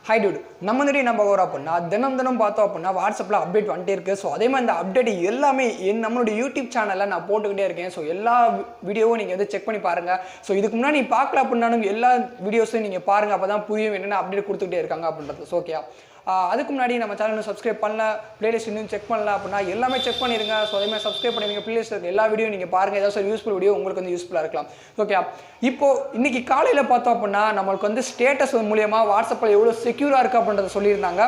Hi dude, நம்ம வந்து நம்ம வர அப்படினா தினம் பார்த்தோம் அப்படினா வாட்ஸ்அப்ல அப்டேட் வந்துட்டே இருக்கு. சோ அதே மாதிரி அந்த அப்டேட் எல்லாமே நம்மளோட யூடியூப் சேனல்ல நான் போட்டுக்கிட்டே இருக்கேன். சோ எல்லா வீடியோவும் நீங்க வந்து செக் பண்ணி பாருங்க. சோ இதுக்கு முன்னாடி நீ பார்க்கல அப்படினாலும் எல்லா வீடியோஸையும் நீங்க பாருங்க. அப்பதான் புரியும் என்னென்ன அப்டேட் கொடுத்துட்டே இருக்காங்க அப்படின்றது. சோ ஓகேயா. அதுக்கு முன்னாடி நம்ம சேனலை சப்ஸ்கிரைப் பண்ணல, பிளேலிஸ்ட் இன்னும் செக் பண்ணல அப்படினா எல்லாமே செக் பண்ணிருங்க. ஸோ அதே மாதிரி சப்ஸ்கிரைப் பண்ணிருங்க. பிளேலிஸ்ட் இருக்க எல்லா வீடியோ நீங்கள் பாருங்கள். ஏதாவது யூஸ்ஃபுல் வீடியோ உங்களுக்கு வந்து யூஸ்ஃபுல்லாக இருக்கலாம். ஓகே, இப்போ இன்னைக்கு காலையில் பார்த்தோம் அப்படின்னா நம்மளுக்கு வந்து ஸ்டேட்டஸ் மூலியமாக வாட்ஸ்அப்பில் எவ்வளோ செக்யூராக இருக்குது அப்படின்றத சொல்லியிருந்தாங்க.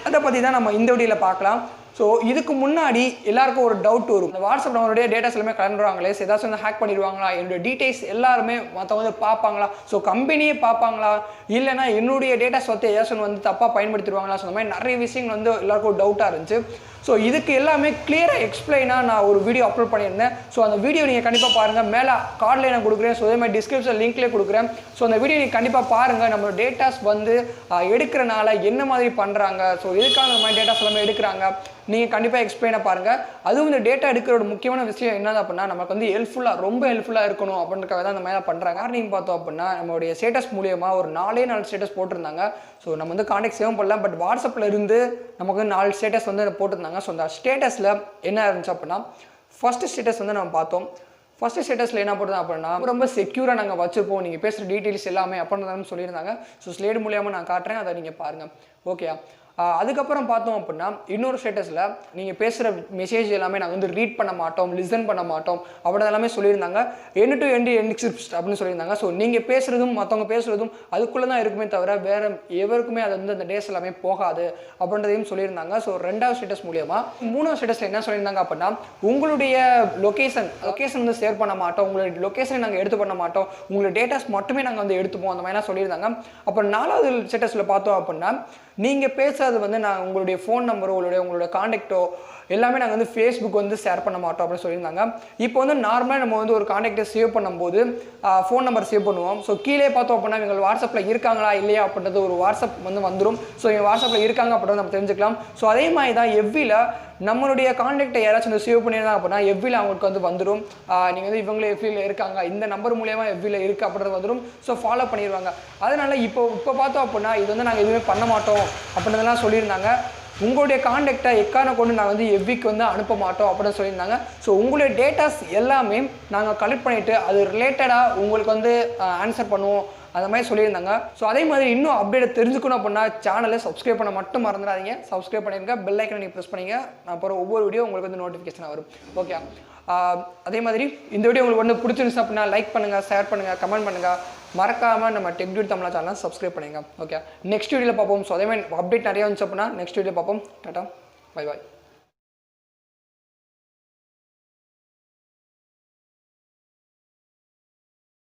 அதை பற்றி தான் நம்ம இந்த வீடியோவில் பார்க்கலாம். ஸோ இதுக்கு முன்னாடி எல்லாருக்கும் ஒரு டவுட் வரும். இந்த வாட்ஸ்அப் நம்மளுடைய டேட்டாஸ் எல்லாமே கலந்துருவாங்களே, ஏதாச்சும் வந்து ஹேக் பண்ணிடுவாங்களா, என்னுடைய டீடைல்ஸ் எல்லாருமே மற்றவங்க வந்து பார்ப்பாங்களா, ஸோ கம்பெனியே பார்ப்பாங்களா, இல்லைனா என்னுடைய டேட்டாஸ் வந்து ஏதாச்சும் வந்து தப்பாக பயன்படுத்திடுவாங்களா, ஸோ அந்த மாதிரி நிறைய விஷயங்கள் வந்து எல்லாருக்கும் ஒரு டவுட்டாக இருந்துச்சு. ஸோ இதுக்கு எல்லாமே கிளியராக எக்ஸ்பிளைனாக நான் ஒரு வீடியோ அப்லோட் பண்ணியிருந்தேன். ஸோ அந்த வீடியோ நீங்கள் கண்டிப்பாக பாருங்கள். மேலே கார்டில் நான் கொடுக்குறேன். ஸோ அதே மாதிரி டிஸ்கிரிப்ஷன் லிங்க்லேயே கொடுக்குறேன். ஸோ அந்த வீடியோ நீங்கள் கண்டிப்பாக பாருங்கள். நம்ம டேட்டாஸ் வந்து எடுக்கிறனால என்ன மாதிரி பண்ணுறாங்க, ஸோ எதுக்காக இந்த மாதிரி டேட்டாஸ் எல்லாமே எடுக்கிறாங்க, நீங்கள் கண்டிப்பாக எக்ஸ்பிளைனாக பாருங்கள். அதுவும் இந்த டேட்டா எடுக்கிறோட முக்கியமான விஷயம் என்னது அப்படின்னா நமக்கு வந்து ரொம்ப ஹெல்ப்ஃபுல்லாக இருக்கணும் அப்படின்றக்காக தான் இந்த மாதிரி பண்ணுறாங்க. காரணம் பார்த்தோம் அப்படின்னா நம்மளுடைய ஸ்டேட்டஸ் மூலியமாக ஒரு 4 ஸ்டேட்டஸ் போட்டிருந்தாங்க. ஸோ நம்ம வந்து கான்டாக்ட் சேவ் பண்ணலாம். பட் வாட்ஸ்அப்பில் இருந்து நமக்கு 4 ஸ்டேட்டஸ் வந்து போட்டிருந்தாங்க. ஸோ அந்த ஸ்டேட்டஸில் என்ன இருந்துச்சு அப்படின்னா ஃபர்ஸ்ட் ஸ்டேட்டஸ் வந்து நம்ம பார்த்தோம். ஃபர்ஸ்ட் ஸ்டேட்டஸில் என்ன போடுறது அப்படின்னா ரொம்ப செக்யூராக நாங்கள் வச்சுருப்போம், நீங்கள் பேசுகிற டீட்டெயில்ஸ் எல்லாமே அப்படின்றதாலும் சொல்லியிருந்தாங்க. ஸோ ஸ்லைடு மூலியமாக நான் காட்டுறேன், அதை நீங்கள் பாருங்கள். ஓகே, அதுக்கப்புறம் பார்த்தோம் அப்படின்னா இன்னொரு ஸ்டேட்டஸில் நீங்கள் பேசுகிற மெசேஜ் எல்லாமே நாங்கள் வந்து ரீட் பண்ண மாட்டோம், லிசன் பண்ண மாட்டோம் அப்படி எல்லாமே சொல்லியிருந்தாங்க. எண்ட் டு எண்ட் என்கிரிப்ட் அப்படின்னு சொல்லியிருந்தாங்க. ஸோ நீங்கள் பேசுகிறதும் மற்றவங்க பேசுகிறதும் அதுக்குள்ளே தான் இருக்குமே தவிர வேறு எவருக்குமே அது வந்து அந்த டேஸ் எல்லாமே போகாது அப்படின்றதையும் சொல்லியிருந்தாங்க. ஸோ 2வது ஸ்டேட்டஸ் மூலியமாக 3வது ஸ்டேட்டஸில் என்ன சொல்லியிருந்தாங்க அப்படின்னா உங்களுடைய லொக்கேஷன் வந்து ஷேர் பண்ண மாட்டோம், உங்களுடைய லொக்கேஷனை நாங்கள் எடுத்து பண்ண மாட்டோம், உங்களுடைய டேட்டாஸ் மட்டுமே நாங்கள் வந்து எடுத்துப்போம் அந்த மாதிரிலாம் சொல்லியிருந்தாங்க. அப்புறம் 4வது ஸ்டேட்டஸில் பார்த்தோம் அப்படின்னா நீங்கள் பேசுறது வந்து நான் உங்களுடைய ஃபோன் நம்பரோ உங்களுடைய காண்டாக்டோ எல்லாமே நாங்கள் வந்து ஃபேஸ்புக் வந்து ஷேர் பண்ண மாட்டோம் அப்படின்னு சொல்லியிருந்தாங்க. இப்போ வந்து நார்மலாக நம்ம வந்து ஒரு காண்டாக்டை சேவ் பண்ணும்போது ஃபோன் நம்பர் சேவ் பண்ணுவோம். ஸோ கீழே பார்த்தோம் அப்படின்னா எங்கள் வாட்ஸ்அப்பில் இருக்காங்களா இல்லையா அப்படின்றது ஒரு வாட்ஸ்அப் வந்து வந்துடும். ஸோ எங்கள் வாட்ஸ்அப்பில் இருக்காங்க அப்படின்றத நம்ம தெரிஞ்சுக்கலாம். ஸோ அதே மாதிரி தான் எவ்வியில் நம்மளுடைய காண்டாக்டை யாராச்சும் வந்து சேவ் பண்ணியிருந்தாங்க அப்படின்னா எவ்வியில் அவங்களுக்கு வந்து வந்துடும். நீங்கள் வந்து இவங்களே எவ்வியில் இருக்காங்க, இந்த நம்பர் மூலியமாக எவ்வியில் இருக்குது அப்படின்றது வந்துடும். ஸோ ஃபாலோ பண்ணிடுவாங்க. அதனால் இப்போ பார்த்தோம் அப்படின்னா இது வந்து நாங்கள் எதுவுமே பண்ண மாட்டோம் அப்படின்றதெல்லாம் சொல்லியிருந்தாங்க. உங்களுடைய காண்டாக்டை எக்கான கொண்டு நாங்கள் வந்து எவ்விக்கு வந்து அனுப்ப மாட்டோம் அப்படின்னு சொல்லியிருந்தாங்க. ஸோ உங்களுடைய டேட்டாஸ் எல்லாமே நாங்கள் கலெக்ட் பண்ணிவிட்டு அது ரிலேட்டடாக உங்களுக்கு வந்து ஆன்சர் பண்ணுவோம் அந்த மாதிரி சொல்லியிருந்தாங்க. ஸோ அதே மாதிரி இன்னும் அப்டேட் தெரிஞ்சுக்கணும் அப்படின்னா சேனலை சப்ஸ்கிரைப் பண்ண மட்டும் மறந்துடாதீங்க. சப்ஸ்கிரைப் பண்ணிருங்க, பெல் ஐக்கனை நீங்கள் ப்ரெஸ் பண்ணிங்க. நான் போகிற ஒவ்வொரு வீடியோ உங்களுக்கு வந்து நோட்டிஃபிகேஷனாக வரும். ஓகே, அதே மாதிரி இந்த வீடியோ உங்களுக்கு வந்து பிடிச்சிருந்துச்சு அப்படின்னா லைக் பண்ணுங்கள், ஷேர் பண்ணுங்கள், கமெண்ட் பண்ணுங்கள். மறக்காமல் நம்ம டெக் தமிழா சேனலை சப்ஸ்கிரைப் பண்ணுங்க. ஓகே, நெக்ஸ்ட் வீடியோவில் பார்ப்போம். ஸோ அதே மாதிரி அப்டேட் நிறையா வந்துச்சு அப்படின்னா நெக்ஸ்ட் வீடியோ பார்ப்போம். Tata, bye bye.